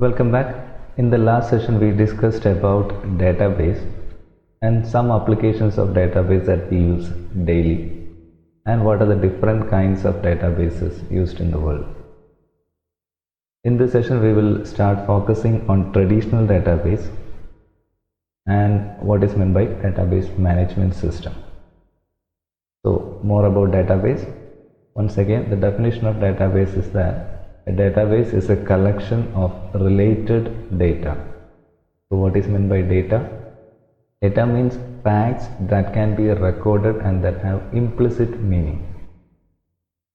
Welcome back. In the last session we discussed about database and some applications of database that we use daily and what are the different kinds of databases used in the world. In this session we will start focusing on traditional database and what is meant by database management system. So more about database. Once again, the definition of database is that a database is a collection of related data. So what is meant by data? Data means facts that can be recorded and that have implicit meaning.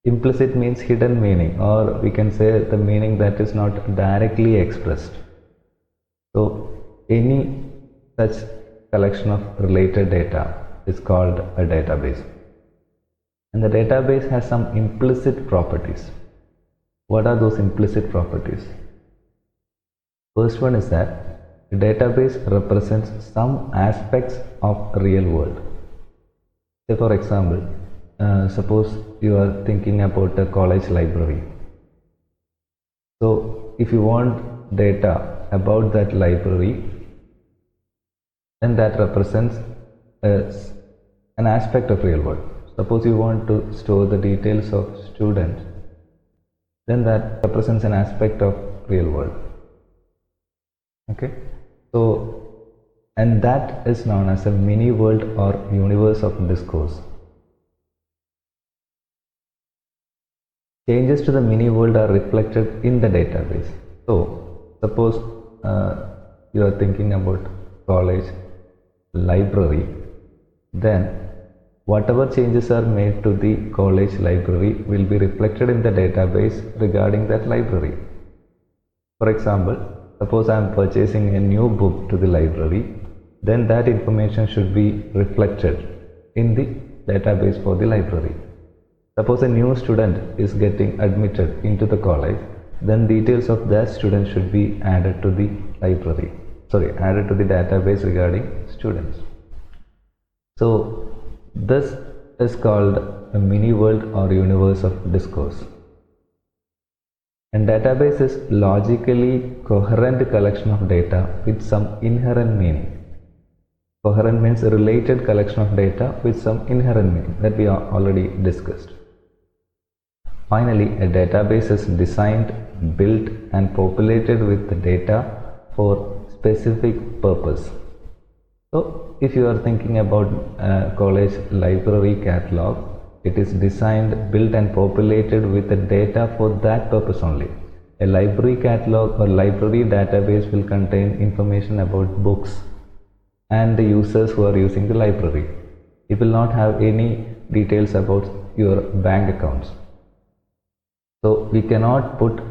Implicit means hidden meaning, or we can say the meaning that is not directly expressed. So any such collection of related data is called a database. And the database has some implicit properties. What are those implicit properties? First one is that the database represents some aspects of real world. Say for example, suppose you are thinking about a college library. So if you want data about that library, then that represents an aspect of real world. Suppose you want to store the details of students, then that represents an aspect of real world. Okay, so and that is known as a mini world or universe of discourse. Changes to the mini world are reflected in the database. So suppose you are thinking about college library, then whatever changes are made to the college library will be reflected in the database regarding that library. For example, suppose I am purchasing a new book to the library, then that information should be reflected in the database for the library. Suppose a new student is getting admitted into the college, then details of that student should be added to the added to the database regarding students. So this is called a mini world or universe of discourse. And database is logically coherent collection of data with some inherent meaning. Coherent means a related collection of data with some inherent meaning that we already discussed. Finally, a database is designed, built and populated with the data for specific purpose. So if you are thinking about a college library catalog, it is designed, built and populated with the data for that purpose only. A library catalog or library database will contain information about books and the users who are using the library. It will not have any details about your bank accounts. So we cannot put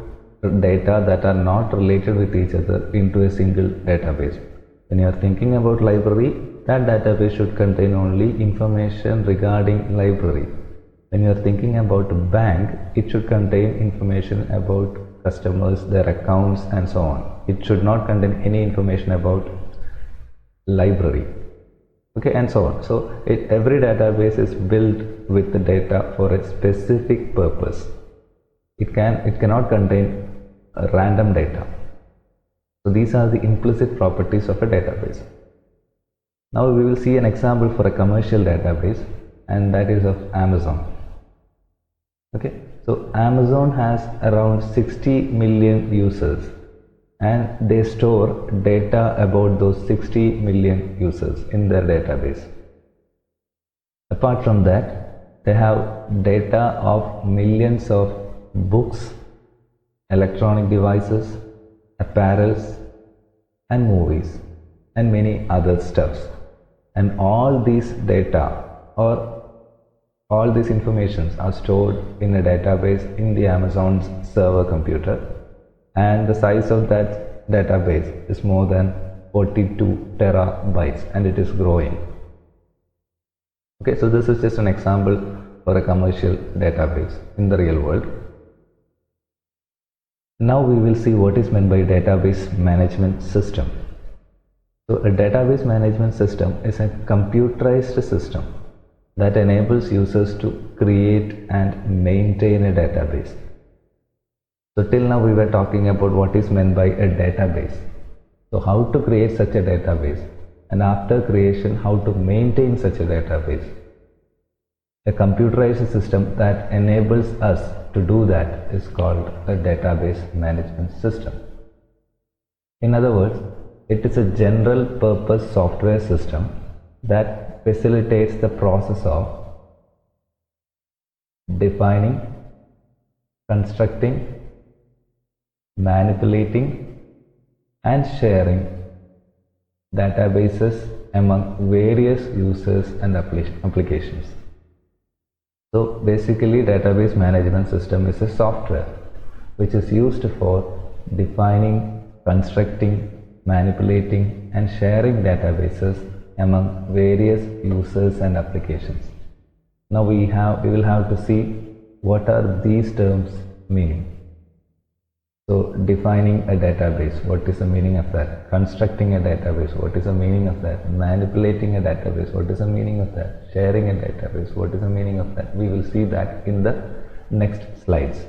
data that are not related with each other into a single database. When you are thinking about library, that database should contain only information regarding library. When you are thinking about bank, it should contain information about customers, their accounts and so on. It should not contain any information about library. Okay, and so on. So every database is built with the data for a specific purpose. It cannot contain random data. So these are the implicit properties of a database. Now we will see an example for a commercial database, and that is of Amazon. Okay, so Amazon has around 60 million users and they store data about those 60 million users in their database. Apart from that, they have data of millions of books, electronic devices, apparels and movies and many other stuffs, and all these data or all these informations are stored in a database in the Amazon's server computer, and the size of that database is more than 42 terabytes and it is growing. Okay, so this is just an example for a commercial database in the real world. Now we will see what is meant by database management system. So a database management system is a computerized system that enables users to create and maintain a database. So till now we were talking about what is meant by a database. So how to create such a database, and after creation how to maintain such a database. A computerized system that enables us to do that is called a database management system. In other words, it is a general purpose software system that facilitates the process of defining, constructing, manipulating and sharing databases among various users and applications. So basically, database management system is a software which is used for defining, constructing, manipulating and sharing databases among various users and applications. Now we will have to see what are these terms meaning. So defining a database, what is the meaning of that? Constructing a database, what is the meaning of that? Manipulating a database, what is the meaning of that? Sharing a database, what is the meaning of that? We will see that in the next slides.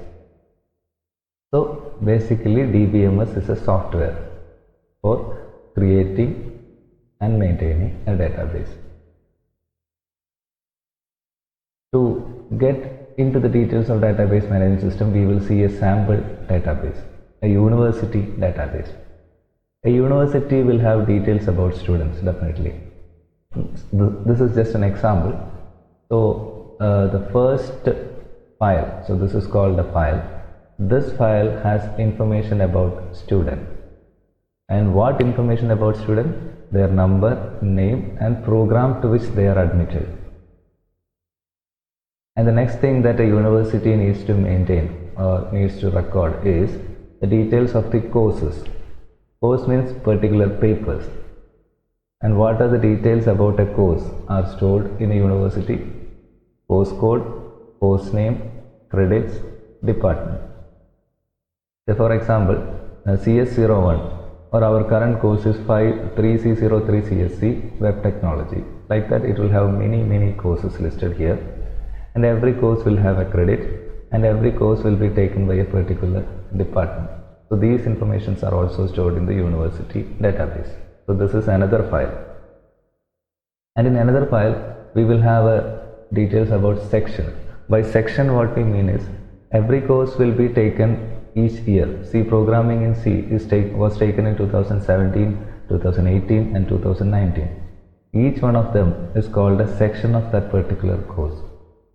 So basically DBMS is a software for creating and maintaining a database. To get into the details of database management system, we will see a sample database, a university database. A university will have details about students, definitely. This is just an example. So the first file, so this is called a file. This file has information about student. And what information about student? Their number, name and program to which they are admitted. And the next thing that a university needs to maintain or needs to record is the details of the courses. Course means particular papers. And what are the details about a course are stored in a university? Course code, course name, credits, department. So for example, CS01 or our current course is 3C03CSC Web Technology. Like that, it will have many courses listed here. And every course will have a credit and every course will be taken by a particular department. So these informations are also stored in the university database. So this is another file. And in another file, we will have details about section. By section, what we mean is every course will be taken each year. C programming in C was taken in 2017, 2018 and 2019. Each one of them is called a section of that particular course.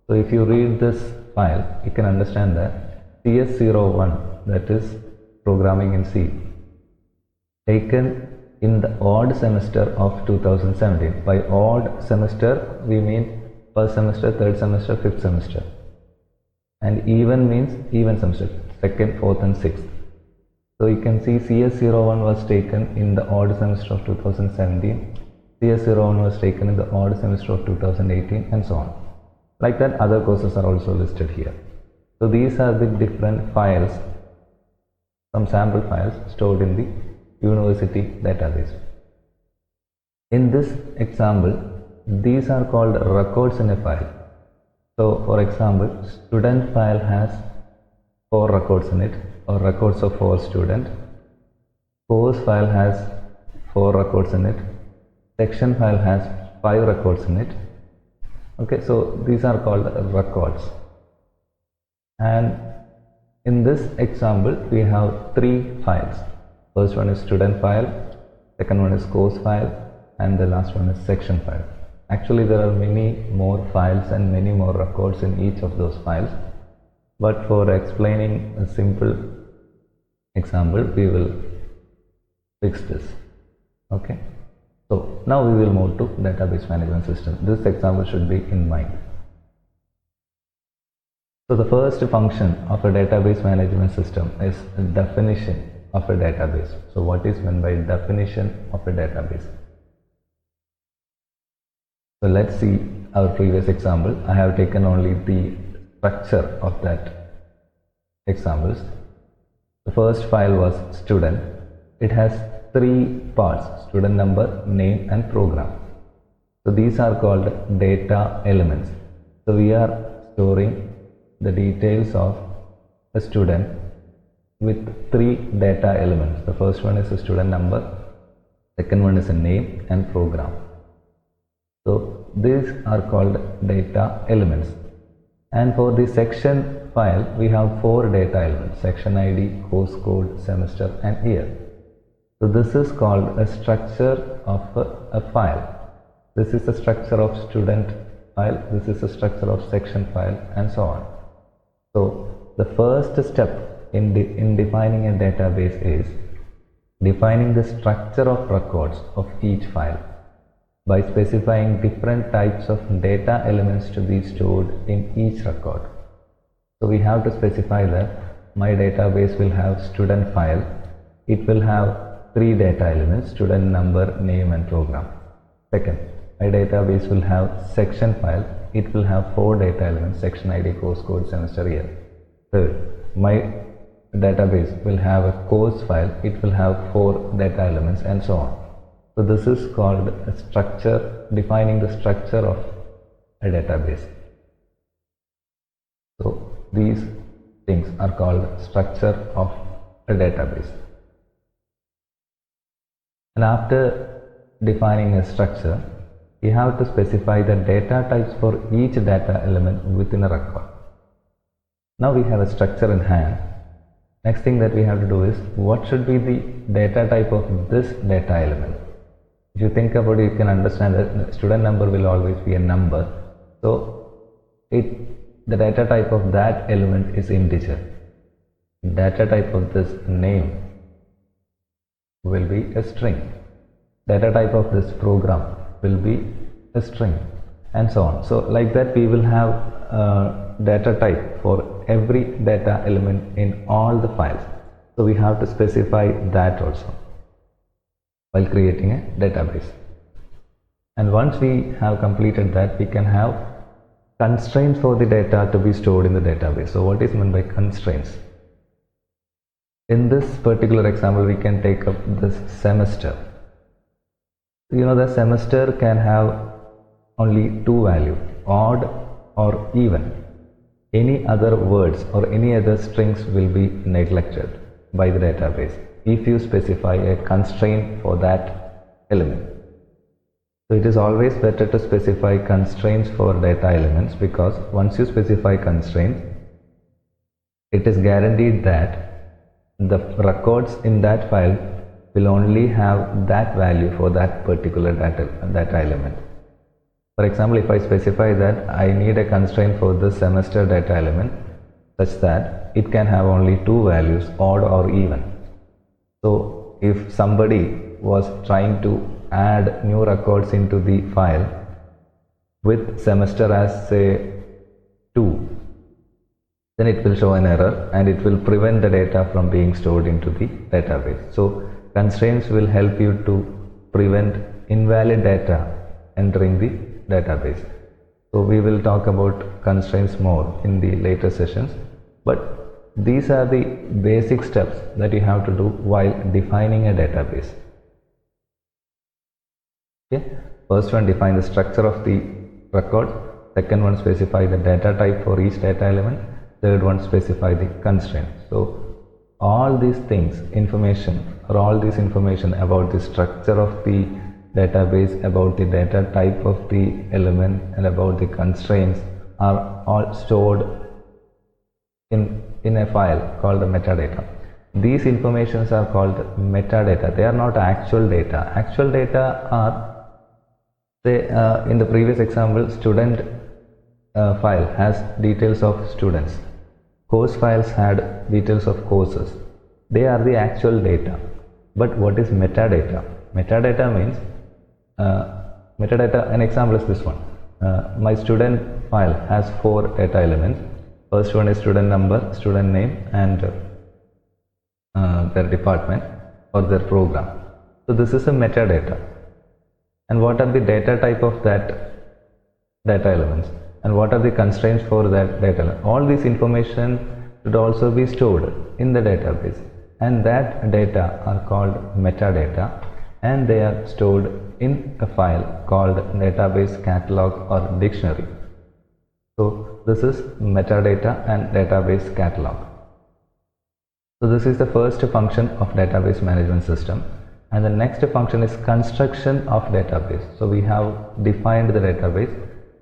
So if you read this file, you can understand that CS01, that is programming in C, taken in the odd semester of 2017. By odd semester, we mean first semester, third semester, fifth semester. And even means even semester, second, fourth and sixth. So you can see CS01 was taken in the odd semester of 2017, CS01 was taken in the odd semester of 2018 and so on. Like that, other courses are also listed here. So these are the different files, some sample files stored in the university database. In this example, these are called records in a file. So for example, student file has 4 records in it, or records of 4 students. Course file has 4 records in it. Section file has 5 records in it. Okay, so these are called records. And in this example, we have 3 files. First one is student file, second one is course file, and the last one is section file. Actually, there are many more files and many more records in each of those files. But for explaining a simple example, we will fix this. Okay. So now we will move to database management system. This example should be in mind. So the first function of a database management system is definition of a database. So what is meant by definition of a database? So let's see our previous example. I have taken only the structure of that examples. The first file was student. It has 3 parts: student number, name and program. So these are called data elements. So we are storing the details of a student with three data elements. The first one is a student number, second one is a name and program. So these are called data elements. And for the section file, we have four data elements: section ID, course code, semester and year. So this is called a structure of a file. This is the structure of student file, this is the structure of section file, and so on. So the first step in defining a database is defining the structure of records of each file by specifying different types of data elements to be stored in each record. So we have to specify that my database will have student file. It will have three data elements: student number, name and program. Second, my database will have section file. It will have four data elements: section ID, course code, semester, year. Third, my database will have a course file. It will have four data elements, and so on. So this is called a structure, defining the structure of a database. So these things are called structure of a database. And after defining a structure, you have to specify the data types for each data element within a record. Now we have a structure in hand. Next thing that we have to do is, what should be the data type of this data element? If you think about it, you can understand that student number will always be a number. So the data type of that element is integer. Data type of this name will be a string. Data type of this program will be a string, and so on. So like that, we will have data type for every data element in all the files. So we have to specify that also while creating a database. And once we have completed that, we can have constraints for the data to be stored in the database. So what is meant by constraints? In this particular example, we can take up this semester. You know, the semester can have only two values, odd or even. Any other words or any other strings will be neglected by the database if you specify a constraint for that element. So it is always better to specify constraints for data elements, because once you specify constraints, it is guaranteed that the records in that file will only have that value for that particular data element. For example, if I specify that I need a constraint for this semester data element such that it can have only two values, odd or even. So if somebody was trying to add new records into the file with semester as say 2, then it will show an error and it will prevent the data from being stored into the database. So constraints will help you to prevent invalid data entering the database. So we will talk about constraints more in the later sessions, but these are the basic steps that you have to do while defining a database. Okay. First one, define the structure of the record. Second one, specify the data type for each data element. Third one, specify the constraint. So all these things, all this information about the structure of the database, about the data type of the element, and about the constraints are all stored in a file called the metadata. These informations are called metadata. They are not actual data. Actual data are, say, in the previous example, student file has details of students. Course files had details of courses. They are the actual data. But what is metadata? Metadata means, an example is this one. My student file has four data elements. First one is student number, student name, and their department or their program. So this is a metadata. And what are the data type of that data elements? And what are the constraints for that data element? All this information should also be stored in the database. And that data are called metadata, and they are stored in a file called database catalog or dictionary. So this is metadata and database catalog. So this is the first function of database management system, and the next function is construction of database. So we have defined the database.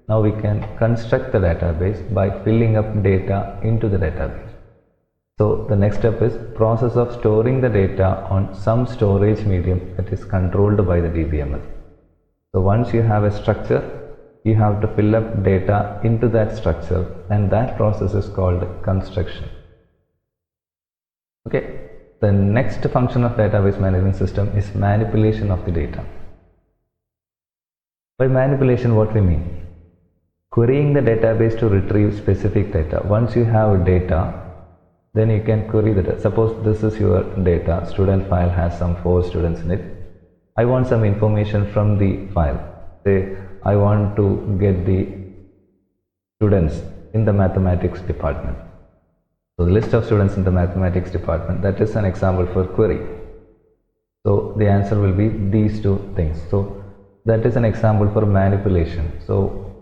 Now we can construct the database by filling up data into the database. So the next step is process of storing the data on some storage medium that is controlled by the DBMS. So once you have a structure, you have to fill up data into that structure, and that process is called construction. Okay, the next function of database management system is manipulation of the data. By manipulation, what we mean? Querying the database to retrieve specific data. Once you have data, then you can query the data. Suppose this is your data, student file has some 4 students in it. I want some information from the file. Say I want to get the students in the mathematics department. So the list of students in the mathematics department, that is an example for query. So the answer will be these 2 things. So that is an example for manipulation. So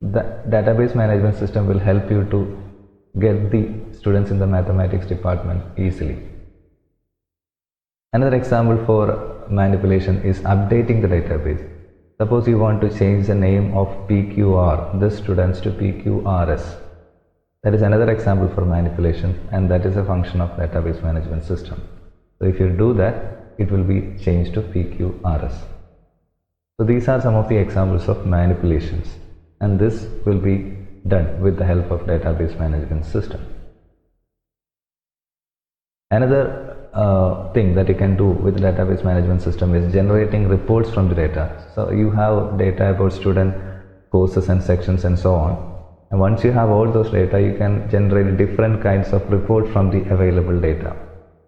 the database management system will help you to get the students in the mathematics department easily. Another example for manipulation is updating the database. Suppose you want to change the name of PQR, this students, to PQRS. That is another example for manipulation, and that is a function of database management system. So if you do that, it will be changed to PQRS. So these are some of the examples of manipulations, and this will be done with the help of database management system. Another thing that you can do with the database management system is generating reports from the data. So you have data about student courses and sections and so on, and once you have all those data, you can generate different kinds of report from the available data.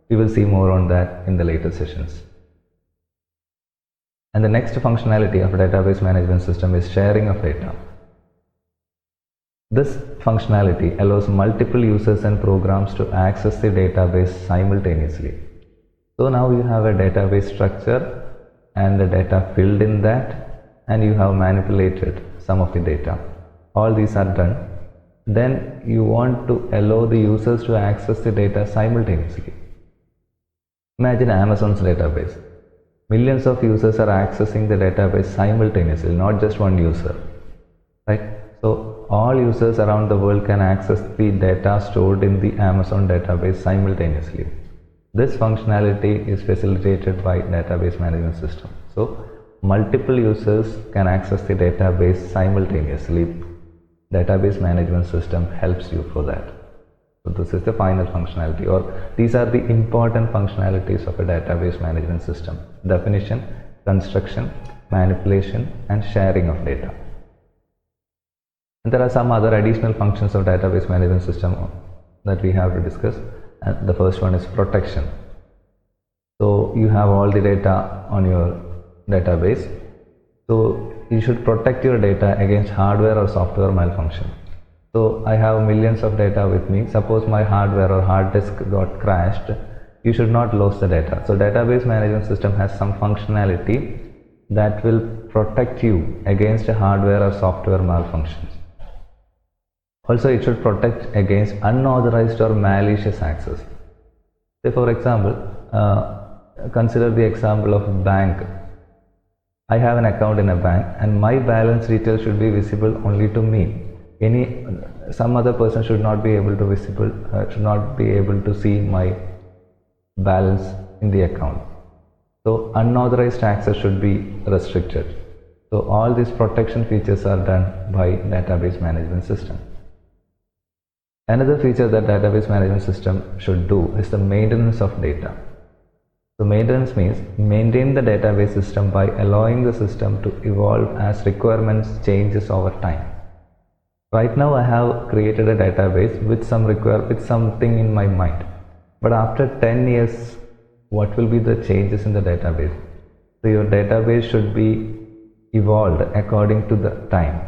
We will see more on that in the later sessions. And the next functionality of a database management system is sharing of data. This functionality allows multiple users and programs to access the database simultaneously. So now you have a database structure and the data filled in that, and you have manipulated some of the data. All these are done. Then you want to allow the users to access the data simultaneously. Imagine Amazon's database. Millions of users are accessing the database simultaneously, not just one user, right? So all users around the world can access the data stored in the Amazon database simultaneously. This functionality is facilitated by database management system. So multiple users can access the database simultaneously. Database management system helps you for that. So this is the final functionality, or these are the important functionalities of a database management system: definition, construction, manipulation, and sharing of data. And there are some other additional functions of database management system that we have to discuss. And the first one is protection. So you have all the data on your database. So you should protect your data against hardware or software malfunction. So I have millions of data with me. Suppose my hardware or hard disk got crashed, you should not lose the data. So database management system has some functionality that will protect you against hardware or software malfunctions. Also, it should protect against unauthorized or malicious access. Say for example, consider the example of a bank. I have an account in a bank and my balance details should be visible only to me. Some other person should not be able to see my balance in the account. So unauthorized access should be restricted. So all these protection features are done by database management system. Another feature that database management system should do is the maintenance of data. So maintenance means maintain the database system by allowing the system to evolve as requirements changes over time. Right now I have created a database with something in my mind. But after 10 years, what will be the changes in the database? So your database should be evolved according to the time.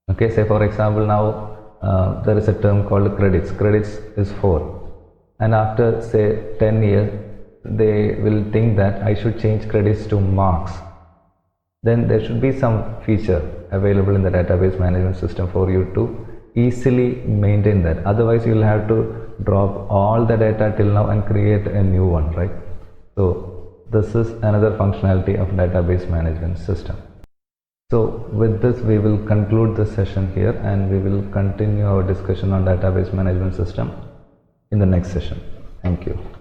Okay, say for example now there is a term called credits. Credits is 4. And after say 10 years, they will think that I should change credits to marks. Then there should be some feature available in the database management system for you to easily maintain that. Otherwise you will have to drop all the data till now and create a new one, right? So this is another functionality of database management system. So with this we will conclude this session here, and we will continue our discussion on database management system in the next session. Thank you.